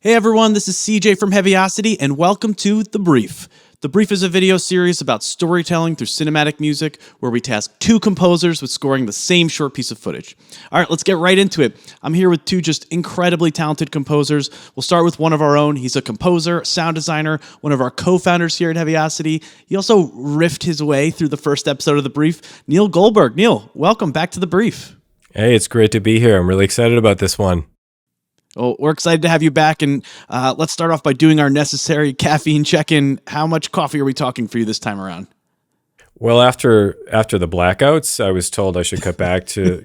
Hey everyone, this is CJ from Heavyocity, and welcome to The Brief. The Brief is a video series about storytelling through cinematic music, where we task two composers with scoring the same short piece of footage. All right, let's get right into it. I'm here with two just incredibly talented composers. We'll start with one of our own. He's a composer, sound designer, one of our co-founders here at Heavyocity. He also riffed his way through the first episode of The Brief. Neil Goldberg. Neil, welcome back to The Brief. Hey, it's great to be here. I'm really excited about this one. Well, we're excited to have you back, and let's start off by doing our necessary caffeine check-in. How much coffee are we talking for you this time around? Well, after the blackouts, I was told I should cut back to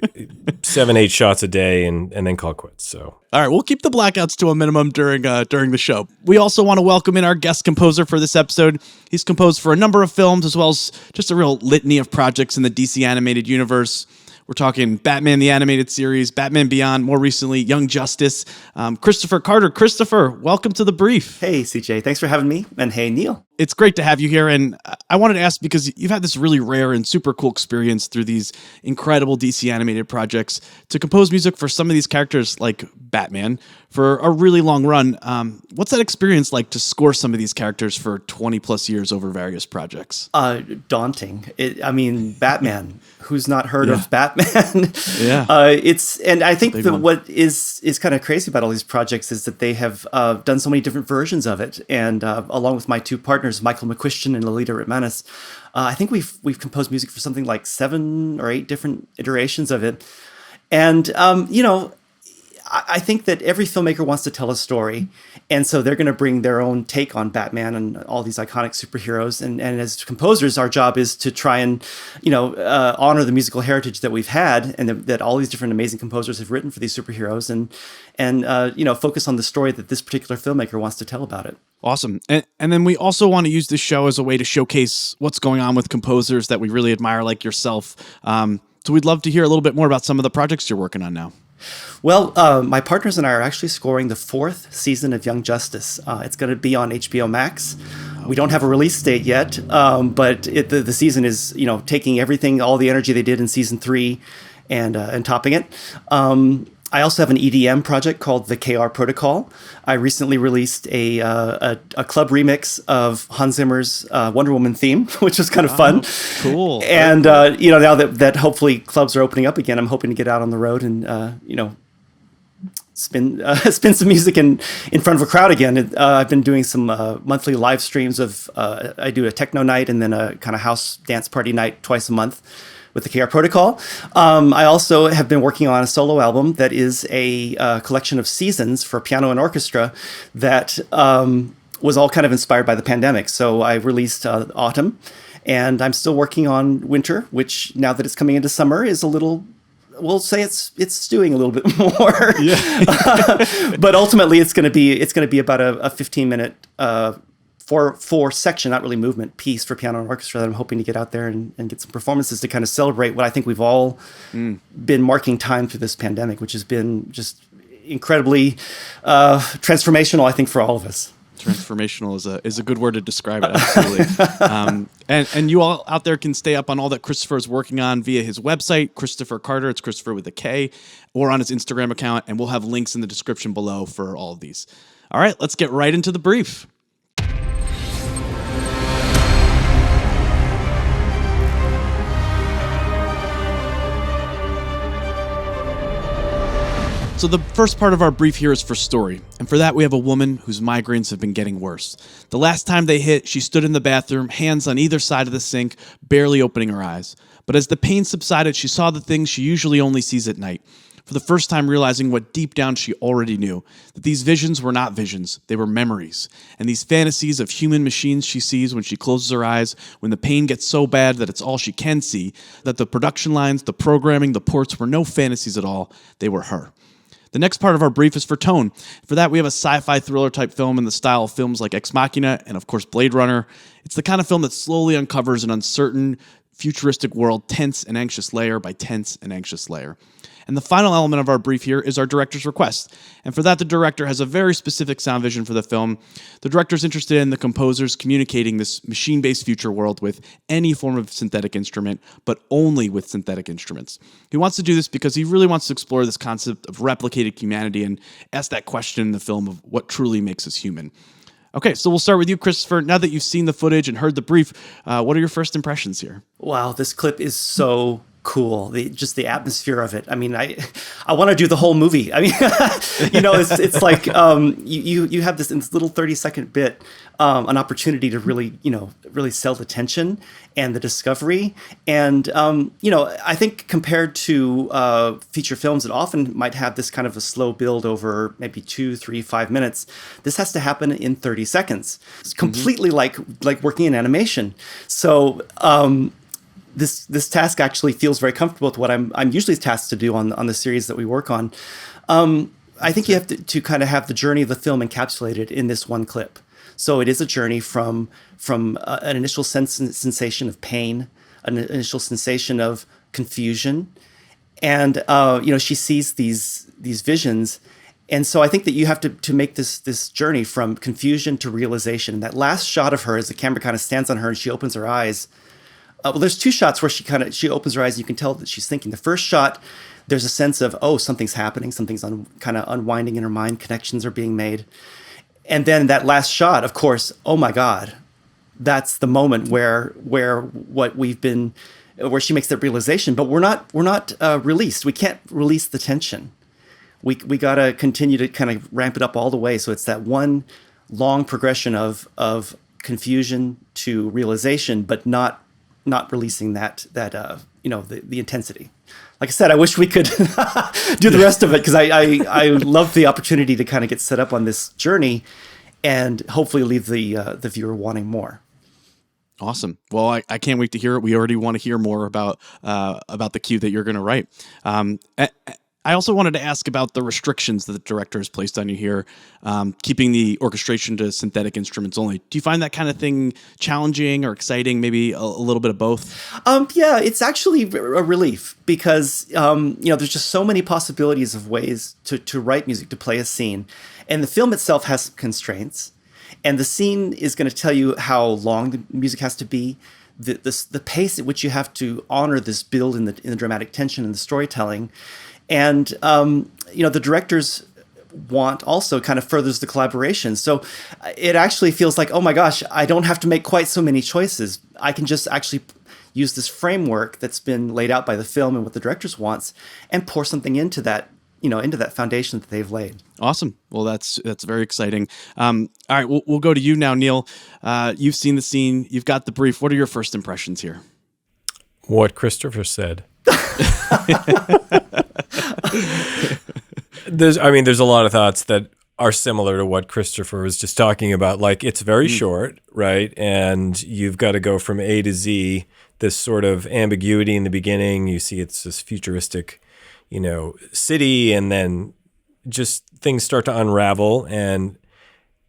7-8 shots a day and then call quits. So, all right, we'll keep the blackouts to a minimum during the show. We also want to welcome in our guest composer for this episode. He's composed for a number of films, as well as just a real litany of projects in the DC animated universe. We're talking Batman the Animated Series, Batman Beyond, more recently, Young Justice. Kristopher Carter. Kristopher, welcome to The Brief. Hey, CJ. Thanks for having me. And hey, Neil. It's great to have you here, and I wanted to ask, because you've had this really rare and super cool experience through these incredible DC animated projects to compose music for some of these characters like Batman for a really long run. What's that experience like to score some of these characters for 20 plus years over various projects? Daunting. Batman. Who's not heard of Batman? Yeah. And I think what is kind of crazy about all these projects is that they have done so many different versions of it. And along with my two partners, Michael McQuistion and Lolita Ritmanis, I think we've composed music for something like 7 or 8 different iterations of it. And I think that every filmmaker wants to tell a story, and so they're going to bring their own take on Batman and all these iconic superheroes. And as composers, our job is to try and, honor the musical heritage that we've had, and that all these different amazing composers have written for these superheroes, and focus on the story that this particular filmmaker wants to tell about it. Awesome. And then we also want to use this show as a way to showcase what's going on with composers that we really admire, like yourself. So we'd love to hear a little bit more about some of the projects you're working on now. Well, my partners and I are actually scoring the 4th season of Young Justice. It's going to be on HBO Max. We don't have a release date yet, but the season is, taking everything, all the energy they did in season 3 and topping it. I also have an EDM project called the KR Protocol. I recently released a club remix of Hans Zimmer's Wonder Woman theme, which was kind of fun. Cool. And now that hopefully clubs are opening up again, I'm hoping to get out on the road and spin some music in front of a crowd again. I've been doing some monthly live streams of I do a techno night and then a kind of house dance party night twice a month with the KR Protocol. I also have been working on a solo album that is a collection of seasons for piano and orchestra that was all kind of inspired by the pandemic. So I released Autumn, and I'm still working on Winter, which now that it's coming into summer is a little, we'll say it's stewing a little bit more. Yeah. But ultimately it's going to be about a 15-minute four section, not really movement, piece for piano and orchestra that I'm hoping to get out there and get some performances to kind of celebrate what I think we've all been marking time through this pandemic, which has been just incredibly transformational, I think, for all of us. Transformational is a good word to describe it, absolutely. And you all out there can stay up on all that Kristopher is working on via his website, Kristopher Carter, it's Kristopher with a K, or on his Instagram account, and we'll have links in the description below for all of these. All right, let's get right into the brief. So the first part of our brief here is for story. And for that, we have a woman whose migraines have been getting worse. The last time they hit, she stood in the bathroom, hands on either side of the sink, barely opening her eyes. But as the pain subsided, she saw the things she usually only sees at night. For the first time realizing what deep down she already knew, that these visions were not visions, they were memories. And these fantasies of human machines she sees when she closes her eyes, when the pain gets so bad that it's all she can see, that the production lines, the programming, the ports were no fantasies at all, they were her. The next part of our brief is for tone. For that, we have a sci-fi thriller type film in the style of films like Ex Machina and, of course, Blade Runner. It's the kind of film that slowly uncovers an uncertain, futuristic world, tense and anxious layer by tense and anxious layer. And the final element of our brief here is our director's request. And for that, the director has a very specific sound vision for the film. The director's interested in the composers communicating this machine-based future world with any form of synthetic instrument, but only with synthetic instruments. He wants to do this because he really wants to explore this concept of replicated humanity and ask that question in the film of what truly makes us human. Okay, so we'll start with you, Kristopher. Now that you've seen the footage and heard the brief, what are your first impressions here? Wow, this clip is so cool. Just the atmosphere of it. I mean, I want to do the whole movie. I mean, it's like you have this in this little 30-second bit, an opportunity to really sell the tension and the discovery. And I think compared to feature films that often might have this kind of a slow build over maybe 2, 3, 5 minutes, this has to happen in 30 seconds. It's completely like working in animation. So this task actually feels very comfortable with what I'm usually tasked to do on the series that we work on. I think you have to kind of have the journey of the film encapsulated in this one clip. So it is a journey from an initial sensation of pain, an initial sensation of confusion, and she sees these visions. And so I think that you have to make this journey from confusion to realization. And that last shot of her as the camera kind of stands on her and she opens her eyes. Well, there's two shots where she opens her eyes and you can tell that she's thinking. The first shot, there's a sense of, something's happening, something's kind of unwinding in her mind, connections are being made. And then that last shot, of course, oh my God, that's the moment where she makes that realization, but we're not released. We can't release the tension. We got to continue to kind of ramp it up all the way. So it's that one long progression of confusion to realization, but not releasing the intensity. Like I said, I wish we could do the rest of it because I love the opportunity to kind of get set up on this journey and hopefully leave the viewer wanting more. Awesome. Well, I can't wait to hear it. We already want to hear more about the cue that you're going to write. I also wanted to ask about the restrictions that the director has placed on you here, keeping the orchestration to synthetic instruments only. Do you find that kind of thing challenging or exciting, maybe a little bit of both? Yeah, it's actually a relief because, there's just so many possibilities of ways to write music, to play a scene. And the film itself has constraints. And the scene is going to tell you how long the music has to be, the pace at which you have to honor this build in the dramatic tension and the storytelling. And, the directors want also kind of furthers the collaboration. So it actually feels like, oh my gosh, I don't have to make quite so many choices. I can just actually use this framework that's been laid out by the film and what the directors wants and pour something into that foundation that they've laid. Awesome. Well, that's very exciting. All right, we'll go to you now, Neil. You've seen the scene. You've got the brief. What are your first impressions here? What Kristopher said. There's a lot of thoughts that are similar to what Kristopher was just talking about. Like, it's very short, right? And you've got to go from A to Z, this sort of ambiguity in the beginning. You see it's this futuristic, city, and then just things start to unravel. And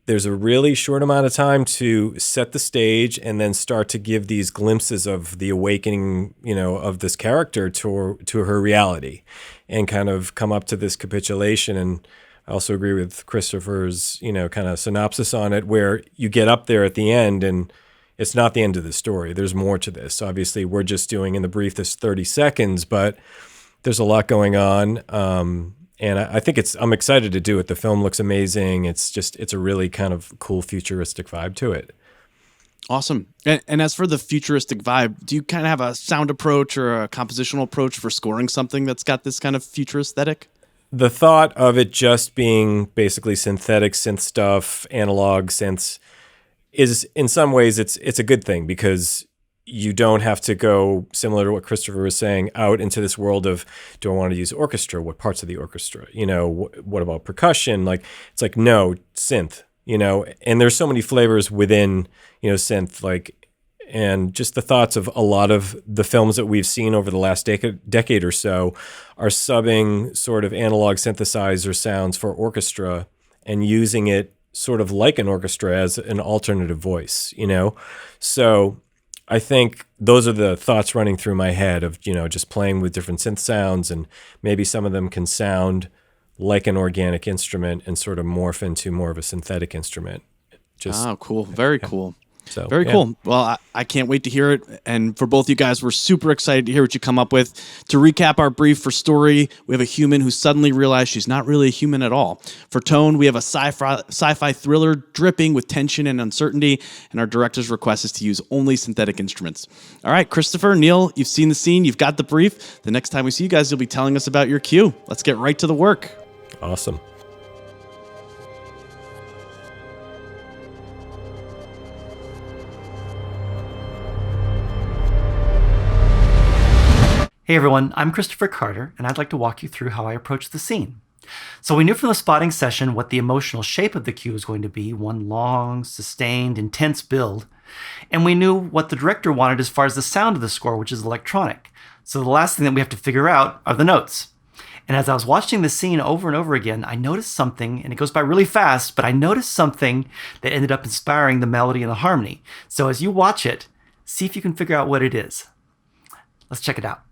there's a really short amount of time to set the stage and then start to give these glimpses of the awakening, of this character to her reality and kind of come up to this capitulation. And I also agree with Kristopher's, kind of synopsis on it, where you get up there at the end and it's not the end of the story. There's more to this. Obviously, we're just doing in the brief this 30 seconds, but there's a lot going on. And I think I'm excited to do it. The film looks amazing. It's a really kind of cool futuristic vibe to it. Awesome. And as for the futuristic vibe, do you kind of have a sound approach or a compositional approach for scoring something that's got this kind of future aesthetic? The thought of it just being basically synthetic synth stuff, analog synths, is in some ways it's a good thing because you don't have to go, similar to what Kristopher was saying, out into this world of, do I want to use orchestra? What parts of the orchestra? What about percussion? Like, it's like, no, synth, and there's so many flavors within, synth, and just the thoughts of a lot of the films that we've seen over the last decade or so are subbing sort of analog synthesizer sounds for orchestra and using it sort of like an orchestra as an alternative voice, So I think those are the thoughts running through my head of, just playing with different synth sounds, and maybe some of them can sound like an organic instrument and sort of morph into more of a synthetic instrument. Cool. Very cool. So, Very cool. Well, I can't wait to hear it. And for both you guys, we're super excited to hear what you come up with. To recap our brief for story, we have a human who suddenly realized she's not really a human at all. For tone, we have a sci-fi thriller dripping with tension and uncertainty. And our director's request is to use only synthetic instruments. All right, Kristopher, Neil, you've seen the scene. You've got the brief. The next time we see you guys, you'll be telling us about your cue. Let's get right to the work. Awesome. Hey everyone, I'm Kristopher Carter, and I'd like to walk you through how I approach the scene. So we knew from the spotting session what the emotional shape of the cue was going to be, one long, sustained, intense build. And we knew what the director wanted as far as the sound of the score, which is electronic. So the last thing that we have to figure out are the notes. And as I was watching the scene over and over again, I noticed something, and it goes by really fast, but I noticed something that ended up inspiring the melody and the harmony. So as you watch it, see if you can figure out what it is. Let's check it out.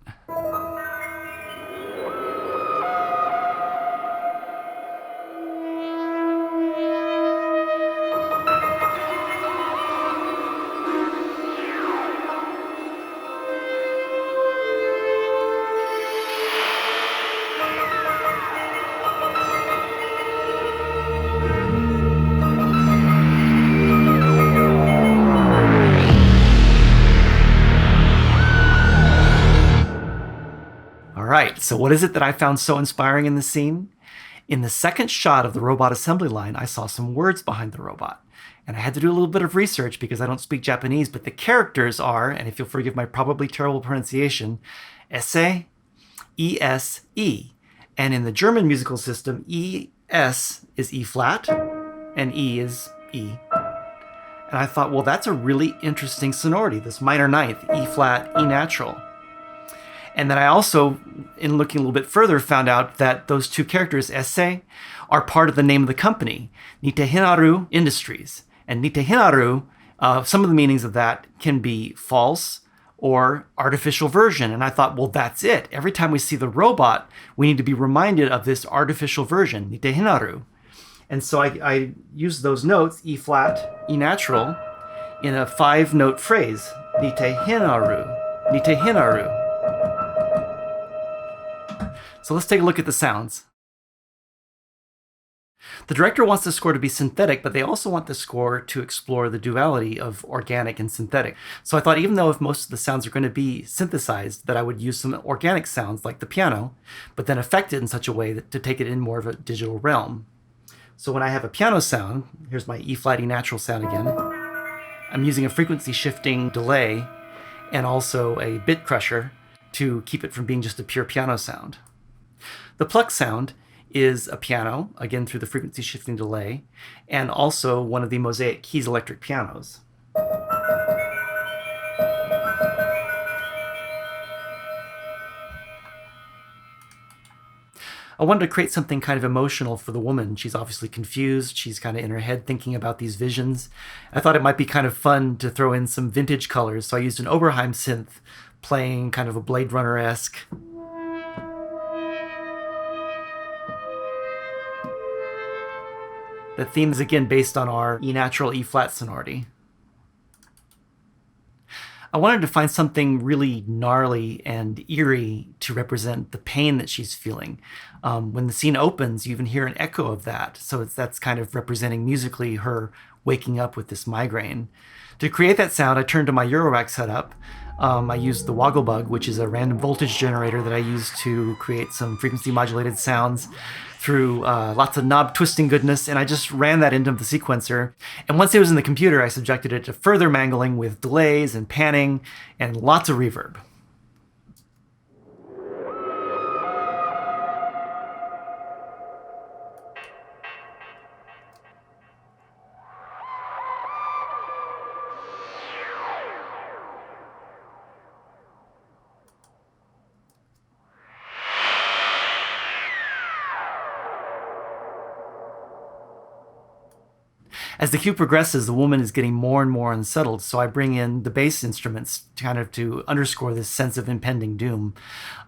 Right, so what is it that I found so inspiring in the scene? In the second shot of the robot assembly line, I saw some words behind the robot. And I had to do a little bit of research because I don't speak Japanese, but the characters are, and if you'll forgive my probably terrible pronunciation, esse, E-S-E. And in the German musical system, E-S is E flat, and E is E. And I thought, well, that's a really interesting sonority, this minor ninth, E flat, E natural. And then I also, in looking a little bit further, found out that those two characters, esse, are part of the name of the company, Nitehinaru Industries. And Nitehinaru, some of the meanings of that can be false or artificial version. And I thought, well, that's it. Every time we see the robot, we need to be reminded of this artificial version, Nitehinaru. And so I used those notes, E flat, E natural, in a 5-note phrase, Nitehinaru, Nitehinaru. So let's take a look at the sounds. The director wants the score to be synthetic, but they also want the score to explore the duality of organic and synthetic. So I thought, even though if most of the sounds are going to be synthesized, that I would use some organic sounds like the piano, but then affect it in such a way that to take it in more of a digital realm. So when I have a piano sound, here's my E flat E natural sound again. I'm using a frequency shifting delay and also a bit crusher to keep it from being just a pure piano sound. The pluck sound is a piano, again through the frequency shifting delay, and also one of the Mosaic Keys electric pianos. I wanted to create something kind of emotional for the woman. She's obviously confused. She's kind of in her head thinking about these visions. I thought it might be kind of fun to throw in some vintage colors, so I used an Oberheim synth playing kind of a Blade Runner-esque. The theme is again based on our E natural, E flat sonority. I wanted to find something really gnarly and eerie to represent the pain that she's feeling. When the scene opens, you even hear an echo of that. So that's kind of representing musically her waking up with this migraine. To create that sound, I turned to my Eurorack setup. I used the Wogglebug, which is a random voltage generator that I use to create some frequency modulated sounds through lots of knob twisting goodness, and I just ran that into the sequencer. And once it was in the computer, I subjected it to further mangling with delays and panning and lots of reverb. As the cue progresses, the woman is getting more and more unsettled, so I bring in the bass instruments to underscore this sense of impending doom.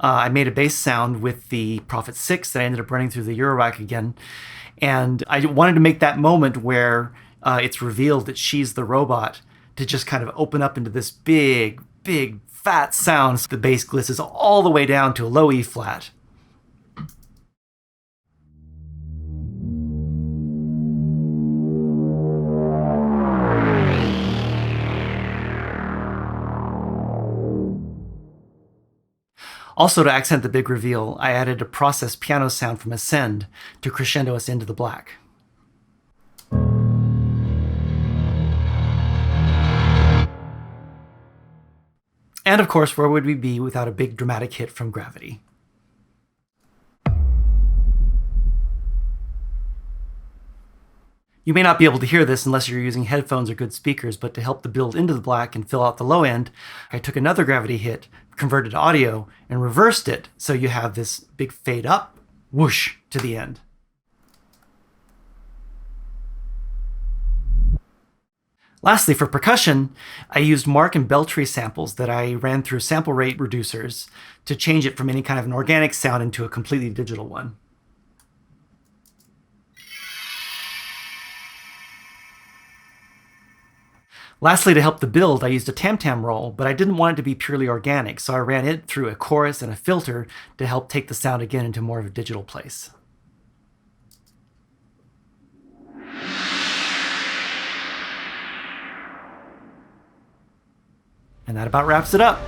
I made a bass sound with the Prophet 6 that I ended up running through the Eurorack again, and I wanted to make that moment where it's revealed that she's the robot to just kind of open up into this big, big, fat sound. The bass glisses all the way down to a low E flat. Also, to accent the big reveal, I added a processed piano sound from Ascend to crescendo us into the black. And of course, where would we be without a big dramatic hit from Gravity? You may not be able to hear this unless you're using headphones or good speakers, but to help the build into the black and fill out the low end, I took another Gravity hit, converted to audio, and reversed it so you have this big fade up, whoosh, to the end. Lastly, for percussion, I used Mark and Beltree samples that I ran through sample rate reducers to change it from any kind of an organic sound into a completely digital one. Lastly, to help the build, I used a tam-tam roll, but I didn't want it to be purely organic, so I ran it through a chorus and a filter to help take the sound again into more of a digital place. And that about wraps it up.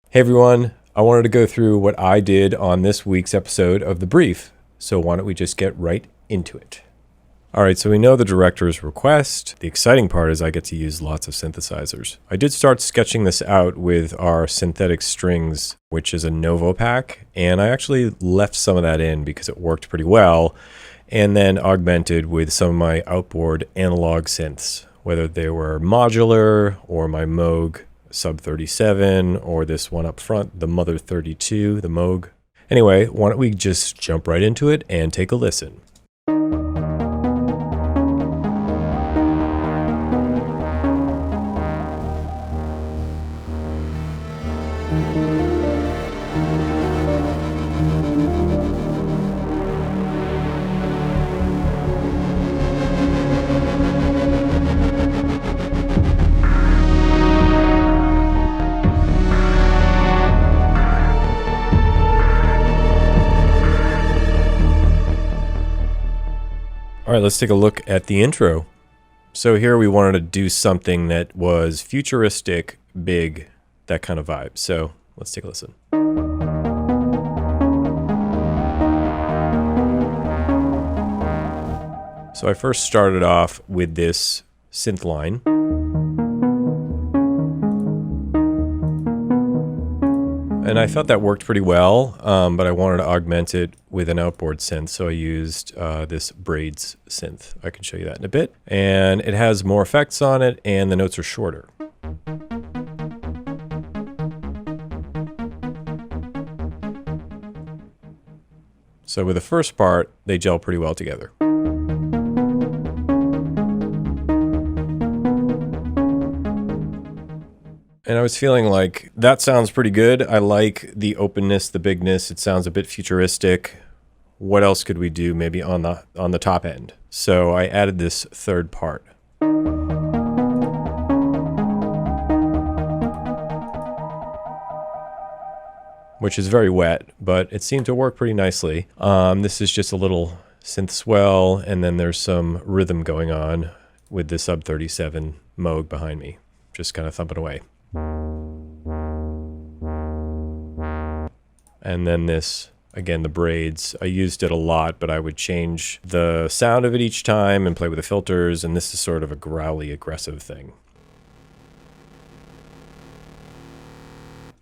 Hey everyone, I wanted to go through what I did on this week's episode of The Brief, so why don't we just get right into it. All right, so we know the director's request. The exciting part is I get to use lots of synthesizers. I did start sketching this out with our synthetic strings, which is a Novo pack, and I actually left some of that in because it worked pretty well, and then augmented with some of my outboard analog synths, whether they were modular or my Moog Sub 37 or this one up front, the Mother 32, the Moog. Anyway, why don't we just jump right into it and take a listen. All right, let's take a look at the intro. So here we wanted to do something that was futuristic, big, that kind of vibe. So let's take a listen. So I first started off with this synth line. And I thought that worked pretty well, but I wanted to augment it with an outboard synth, so I used this Braids synth. I can show you that in a bit. And it has more effects on it, and the notes are shorter. So with the first part, they gel pretty well together. And I was feeling like that sounds pretty good. I like the openness, the bigness. It sounds a bit futuristic. What else could we do maybe on the top end? So I added this third part. Which is very wet, but it seemed to work pretty nicely. This is just a little synth swell, and then there's some rhythm going on with the Sub 37 Moog behind me, just kind of thumping away. And then this, again, the braids, I used it a lot, but I would change the sound of it each time and play with the filters, and this is sort of a growly, aggressive thing.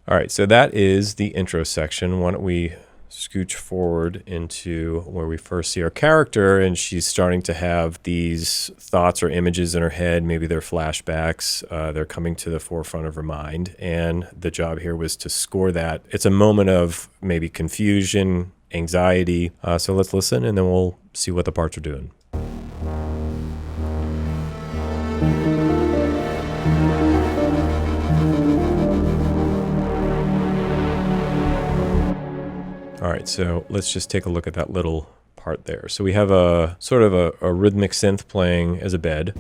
All right, so that is the intro section. Why don't we scooch forward into where we first see our character, and she's starting to have these thoughts or images in her head. Maybe they're flashbacks. They're coming to the forefront of her mind, and the job here was to score that. It's a moment of maybe confusion, anxiety. So let's listen, and then we'll see what the parts are doing. All right, so let's just take a look at that little part there. So we have a sort of a rhythmic synth playing as a bed.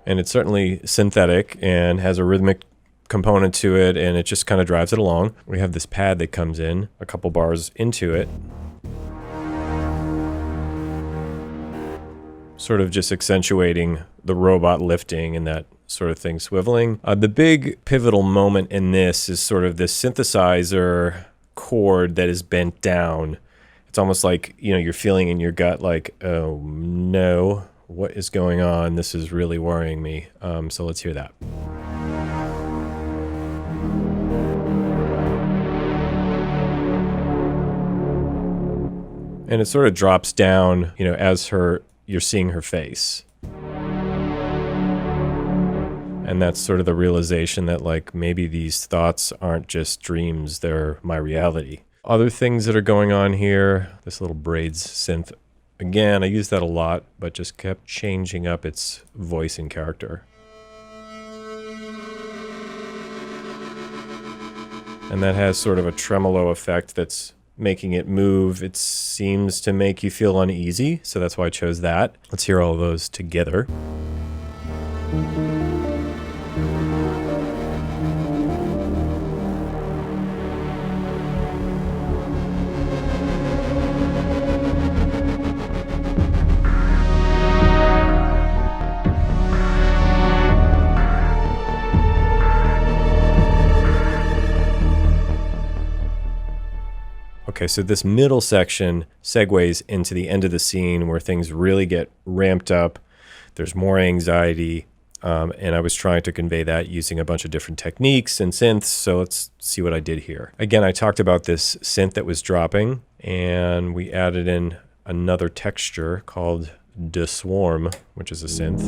And it's certainly synthetic and has a rhythmic component to it, and it just kind of drives it along. We have this pad that comes in a couple bars into it, sort of just accentuating the robot lifting and that sort of thing swiveling. The big pivotal moment in this is sort of this synthesizer chord that is bent down. It's almost like, you're feeling in your gut like, oh no, what is going on? This is really worrying me. So let's hear that. And it sort of drops down, as you're seeing her face. And that's sort of the realization that, like, maybe these thoughts aren't just dreams, they're my reality. Other things that are going on here, this little braids synth. Again, I use that a lot, but just kept changing up its voice and character. And that has sort of a tremolo effect that's making it move. It seems to make you feel uneasy, so that's why I chose that. Let's hear all of those together. Okay, so this middle section segues into the end of the scene where things really get ramped up. There's more anxiety, and I was trying to convey that using a bunch of different techniques and synths, so let's see what I did here. Again, I talked about this synth that was dropping, and we added in another texture called De Swarm, which is a synth.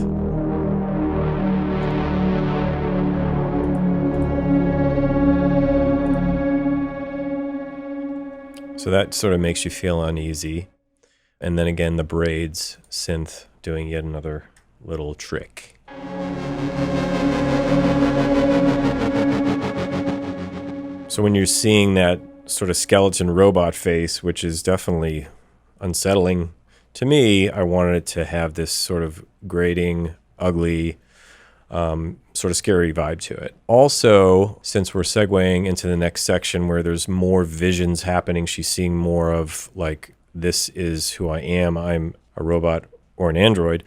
So that sort of makes you feel uneasy. And then again, the braids synth doing yet another little trick. So when you're seeing that sort of skeleton robot face, which is definitely unsettling to me, I wanted it to have this sort of grating, ugly, sort of scary vibe to it. Also, since we're segueing into the next section where there's more visions happening, she's seeing more of like, this is who I am. I'm a robot or an android.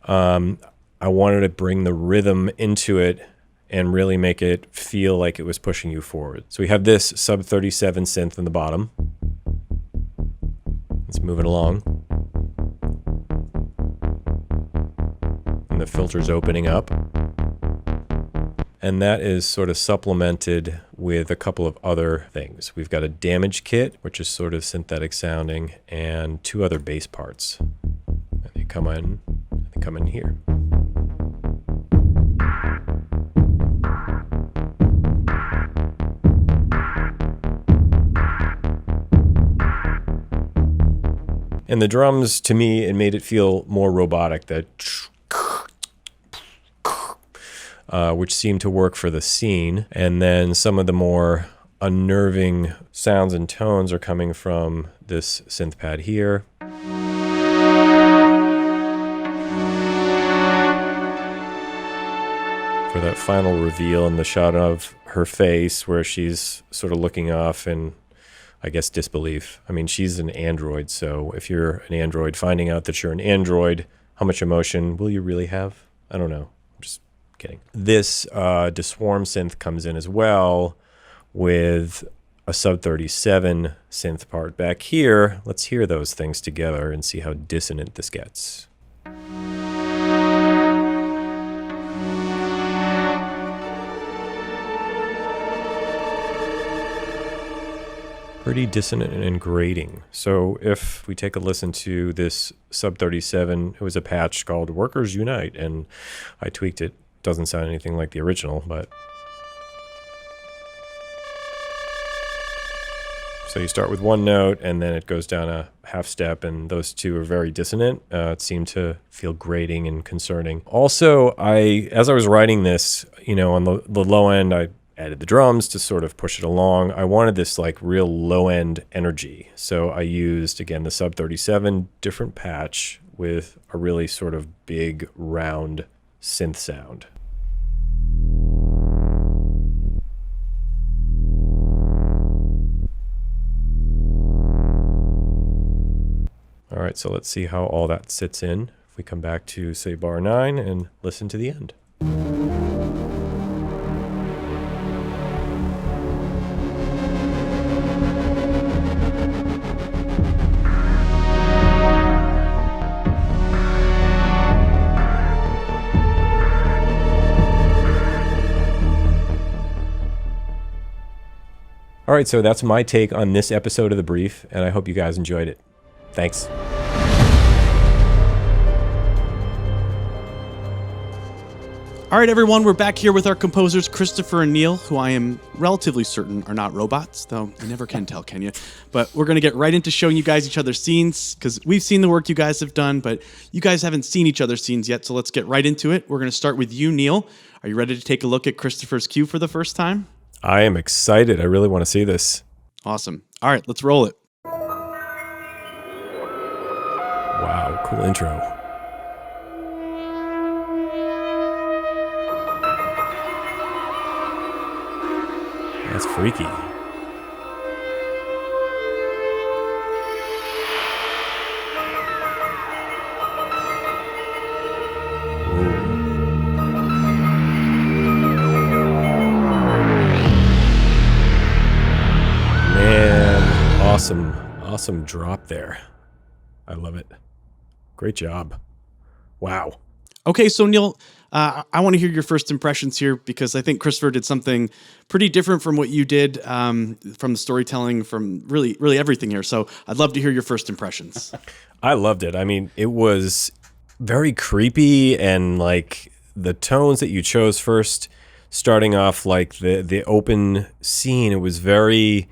I wanted to bring the rhythm into it and really make it feel like it was pushing you forward. So we have this sub 37 synth in the bottom. Let's move it along. And the filter's opening up. And that is sort of supplemented with a couple of other things. We've got a damage kit, which is sort of synthetic sounding, and two other bass parts. And they come in here. And the drums, to me, it made it feel more robotic, which seemed to work for the scene. And then some of the more unnerving sounds and tones are coming from this synth pad here. For that final reveal and the shot of her face where she's sort of looking off in, I guess, disbelief. I mean, she's an android, so if you're an android, finding out that you're an android, how much emotion will you really have? I don't know. I'm just kidding. This De Swarm synth comes in as well with a sub 37 synth part back here. Let's hear those things together and see how dissonant this gets. pretty dissonant and grating. So if we take a listen to this Sub 37, it was a patch called Workers Unite, and I tweaked it. Doesn't sound anything like the original, but... So you start with one note, and then it goes down a half step, and those two are very dissonant. It seemed to feel grating and concerning. Also, as I was writing this, on the low end, I added the drums to sort of push it along. I wanted this like real low end energy. So I used, again, the Sub 37 different patch with a really sort of big, round synth sound. All right, so let's see how all that sits in. If we come back to, say, bar 9 and listen to the end. All right, so that's my take on this episode of The Brief, and I hope you guys enjoyed it. Thanks. All right, everyone, we're back here with our composers, Kristopher and Neil, who I am relatively certain are not robots, though you never can tell, can you? But we're going to get right into showing you guys each other's scenes, because we've seen the work you guys have done, but you guys haven't seen each other's scenes yet, so let's get right into it. We're going to start with you, Neil. Are you ready to take a look at Kristopher's cue for the first time? I am excited. I really want to see this. Awesome. All right, let's roll it. Wow, cool intro. That's freaky. Man, awesome drop there. I love it. Great job. Wow. Okay, so Neil, I want to hear your first impressions here because I think Kristopher did something pretty different from what you did from the storytelling, from really everything here. So I'd love to hear your first impressions. I loved it. I mean, it was very creepy, and like the tones that you chose first, starting off like the open scene, it was very,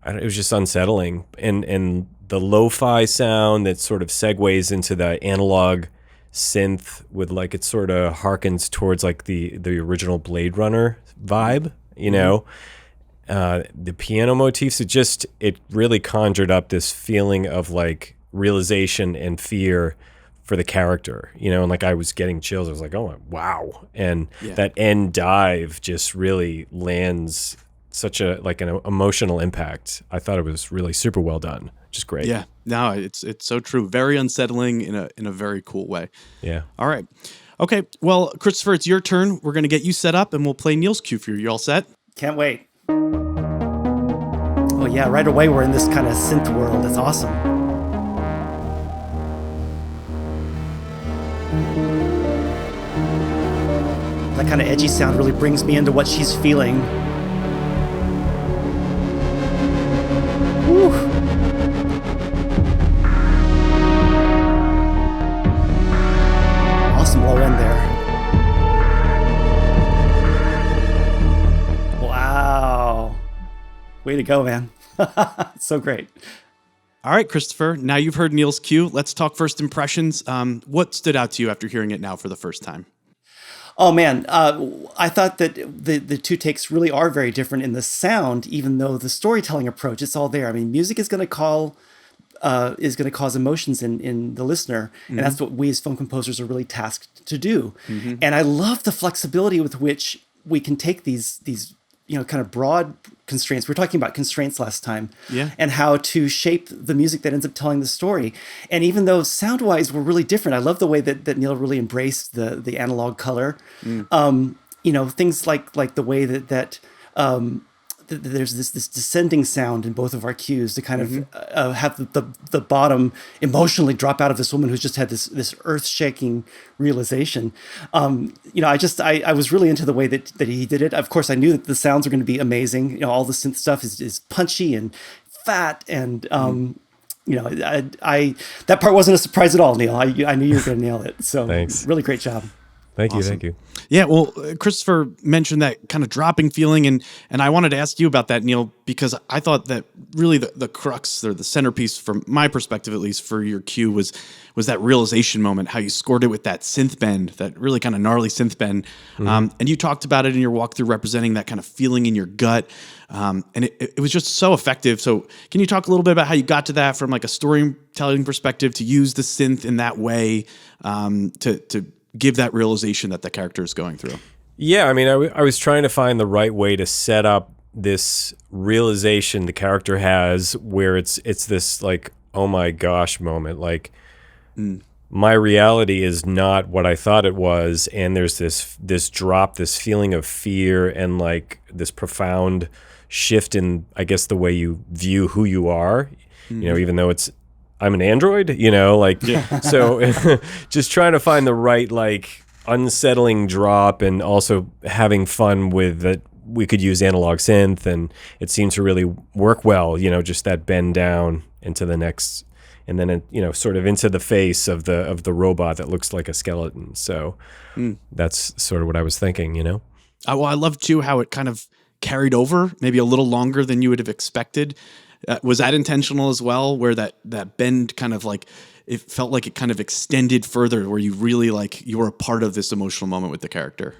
it was just unsettling, and the lo-fi sound that sort of segues into the analog synth with like it sort of harkens towards like the original Blade Runner vibe, the piano motifs, it really conjured up this feeling of like realization and fear for the character, and like I was getting chills. I was like, oh wow. And that end dive just really lands such an emotional impact. I thought it was really super well done. Just great. Yeah, no, it's so true. Very unsettling in a very cool way. Yeah. All right. Okay. Well, Kristopher, it's your turn. We're going to get you set up, and we'll play Neil's cue for you. You all set? Can't wait. Oh yeah, right away we're in this kind of synth world. It's awesome. That kind of edgy sound really brings me into what she's feeling. Woo. Low end there. Wow. Way to go, man. So great. All right, Kristopher, now you've heard Neil's cue. Let's talk first impressions. What stood out to you after hearing it now for the first time? Oh, man. I thought that the two takes really are very different in the sound, even though the storytelling approach, it's all there. I mean, music is going to cause emotions in the listener. And that's what we as film composers are really tasked to do. Mm-hmm. And I love the flexibility with which we can take these kind of broad constraints. We were talking about constraints last time. Yeah. And how to shape the music that ends up telling the story. And even though sound-wise we're really different, I love the way that Neil really embraced the analog color. Things like the way that there's this descending sound in both of our cues to kind of have the bottom emotionally drop out of this woman who's just had this earth-shaking realization. I was really into the way that he did it. Of course, I knew that the sounds were going to be amazing. All the synth stuff is punchy and fat, and I that part wasn't a surprise at all, Neil. I knew you were going to nail it. So Thanks. really great job. Thank you. Awesome. Thank you. Yeah, well, Christopher mentioned that kind of dropping feeling, and I wanted to ask you about that, Neil, because I thought that really the crux, or the centerpiece, from my perspective at least, for your cue was that realization moment, how you scored it with that synth bend, that really kind of gnarly synth bend. And you talked about it in your walkthrough, representing that kind of feeling in your gut. And it was just so effective. So can you talk a little bit about how you got to that from like a storytelling perspective, to use the synth in that way, to give that realization that the character is going through? Yeah, I mean, I was trying to find the right way to set up this realization the character has, where it's this like, oh my gosh moment, like my reality is not what I thought it was, and there's this drop, this feeling of fear, and like this profound shift in, I guess, the way you view who you are. You know, even though I'm an android, like, so just trying to find the right, like, unsettling drop, and also having fun with that. We could use analog synth, and it seemed to really work well, just that bend down into the next, and then, sort of into the face of the robot that looks like a skeleton. So that's sort of what I was thinking, Well, I love too how it kind of carried over maybe a little longer than you would have expected. Was that intentional as well, where that bend kind of like, it felt like it kind of extended further, where you really, like, you were a part of this emotional moment with the character?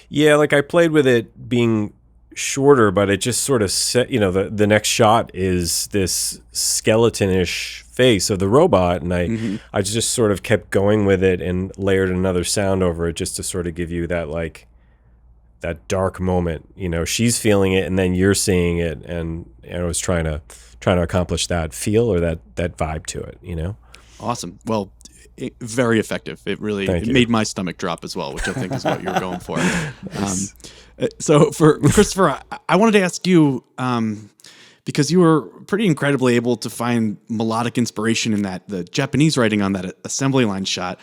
Yeah, like I played with it being shorter, but it just sort of set, the next shot is this skeleton-ish face of the robot, and I just sort of kept going with it and layered another sound over it, just to sort of give you that, like, that dark moment. She's feeling it, and then you're seeing it, and I was trying to accomplish that feel, or that vibe to it. Awesome. Well, very effective. It really made my stomach drop as well, which I think is what you were going for. Nice. So for Kristopher, I wanted to ask you, because you were pretty incredibly able to find melodic inspiration in the Japanese writing on that assembly line shot,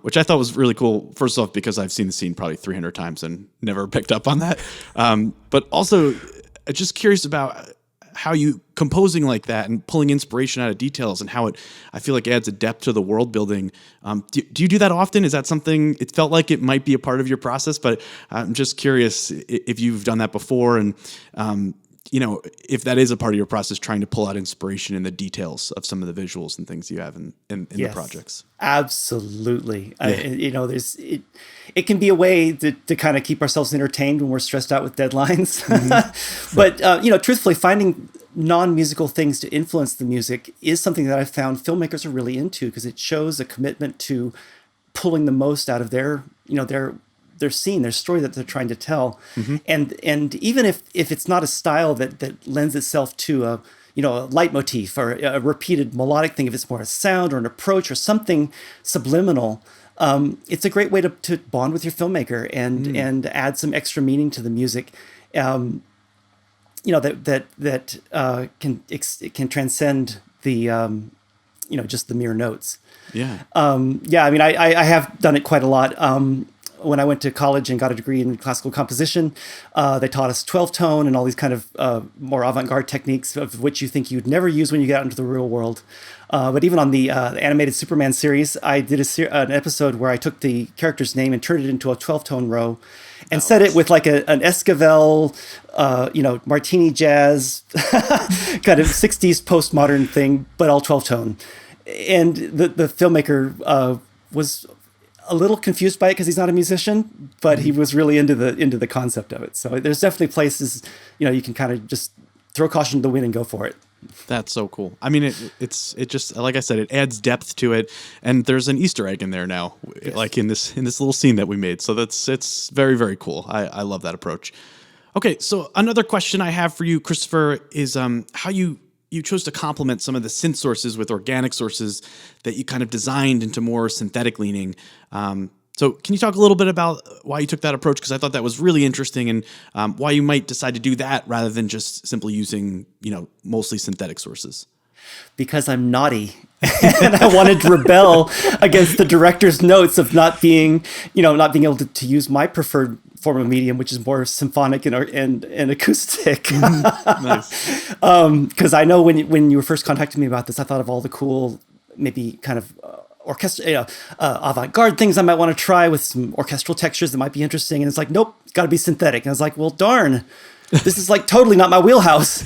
which I thought was really cool. First off, because I've seen the scene probably 300 times and never picked up on that. But also just curious about how you composing like that and pulling inspiration out of details, and how I feel like adds a depth to the world building. Do you do that often? Is that something, it felt like it might be a part of your process, but I'm just curious if you've done that before, and if that is a part of your process, trying to pull out inspiration in the details of some of the visuals and things you have in the projects. Absolutely. Yeah. It can be a way to kind of keep ourselves entertained when we're stressed out with deadlines. But, truthfully, finding non-musical things to influence the music is something that I've found filmmakers are really into, because it shows a commitment to pulling the most out of their scene, their story that they're trying to tell. And even if it's not a style that lends itself to a leitmotif or a repeated melodic thing, if it's more a sound or an approach or something subliminal, it's a great way to bond with your filmmaker and add some extra meaning to the music. That can transcend the just the mere notes. Yeah. I have done it quite a lot. When I went to college and got a degree in classical composition, they taught us 12-tone and all these kind of more avant-garde techniques, of which you think you'd never use when you get out into the real world. But even on the animated Superman series, I did an episode where I took the character's name and turned it into a 12-tone row, and set it with like an Esquivel, martini jazz, kind of 60s postmodern thing, but all 12-tone. And the filmmaker was a little confused by it because he's not a musician, but he was really into the concept of it. So there's definitely places, you can kind of just throw caution to the wind and go for it. That's so cool. I mean, it just, like I said, it adds depth to it, and there's an Easter egg in there now, yes, like in this little scene that we made. So it's very, very cool. I love that approach. Okay, so another question I have for you, Kristopher, is how you chose to complement some of the synth sources with organic sources that you kind of designed into more synthetic leaning. So can you talk a little bit about why you took that approach? Because I thought that was really interesting, and why you might decide to do that rather than just simply using, mostly synthetic sources. Because I'm naughty and I wanted to rebel against the director's notes of not being able to use my preferred form of medium, which is more symphonic and acoustic. Nice. Because I know when you were first contacting me about this, I thought of all the cool, maybe kind of avant-garde things I might want to try with some orchestral textures that might be interesting. And it's like, nope, it's got to be synthetic. And I was like, well, darn. This is like totally not my wheelhouse.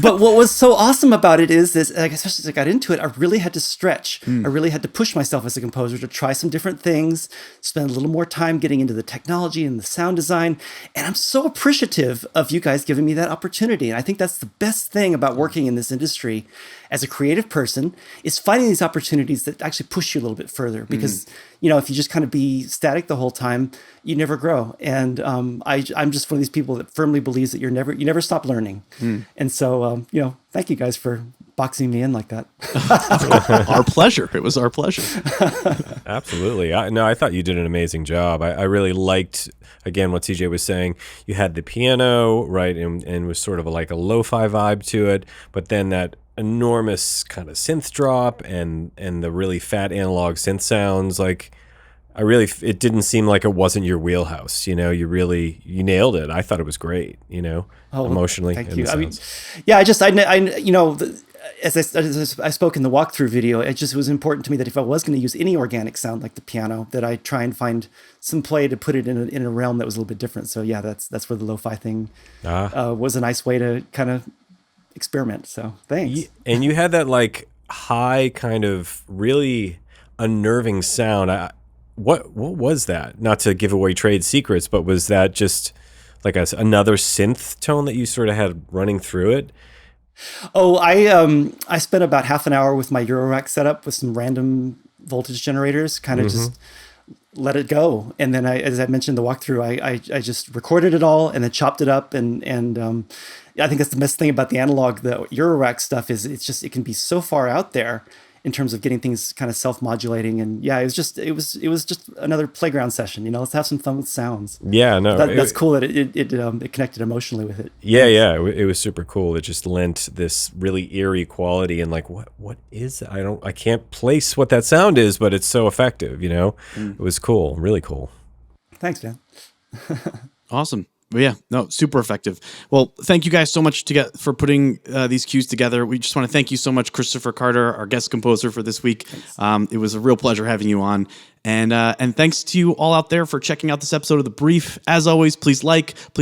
But what was so awesome about it is this, like, especially as I got into it, I really had to stretch. I really had to push myself as a composer to try some different things, spend a little more time getting into the technology and the sound design. And I'm so appreciative of you guys giving me that opportunity. And I think that's the best thing about working in this industry as a creative person, is finding these opportunities that actually push you a little bit further. Because, if you just kind of be static the whole time, you never grow. And I'm just one of these people that firmly believes that you never stop learning. And so, thank you guys for boxing me in like that. Our pleasure. It was our pleasure. Absolutely. I thought you did an amazing job. I really liked, again, what CJ was saying. You had the piano, right, and was sort of like a lo-fi vibe to it, but then that enormous kind of synth drop and the really fat analog synth sounds. Like, it didn't seem like it wasn't your wheelhouse. You nailed it. I thought it was great. Emotionally. Thank you. I mean, yeah, as I spoke in the walkthrough video, it was important to me that if I was going to use any organic sound like the piano, that I try and find some play to put it in a realm that was a little bit different. So yeah, that's where the lo-fi thing was a nice way to kind of experiment. So thanks. And you had that like high kind of really unnerving sound. What was that? Not to give away trade secrets, but was that just like another synth tone that you sort of had running through it? Oh, I spent about half an hour with my Eurorack setup with some random voltage generators, kind of just let it go. And then as I mentioned in the walkthrough, I just recorded it all and then chopped it up. And I think that's the best thing about the analog, the Eurorack stuff, is it can be so far out there in terms of getting things kind of self-modulating. And yeah, it was just another playground session. Let's have some fun with sounds. Yeah, no, that's cool that it connected emotionally with it. Yeah, it was super cool. It just lent this really eerie quality, and like, what is it? I can't place what that sound is, but it's so effective. It was cool, really cool. Thanks, man. Awesome. But yeah, no, super effective. Well, thank you guys so much for putting these cues together. We just want to thank you so much, Kristopher Carter, our guest composer for this week. It was a real pleasure having you on. And thanks to you all out there for checking out this episode of The Brief. As always, please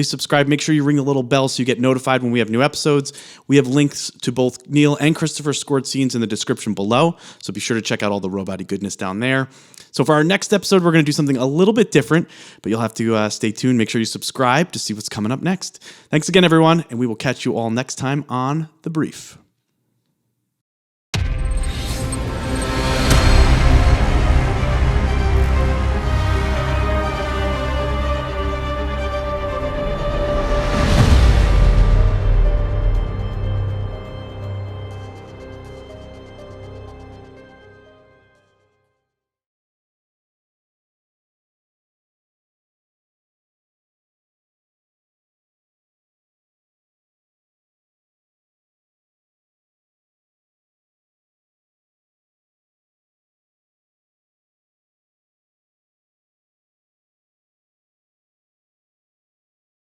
subscribe. Make sure you ring the little bell so you get notified when we have new episodes. We have links to both Neil and Kristopher's scored scenes in the description below, so be sure to check out all the robot-y goodness down there. So for our next episode, we're going to do something a little bit different, but you'll have to stay tuned. Make sure you subscribe to see what's coming up next. Thanks again, everyone, and we will catch you all next time on The Brief.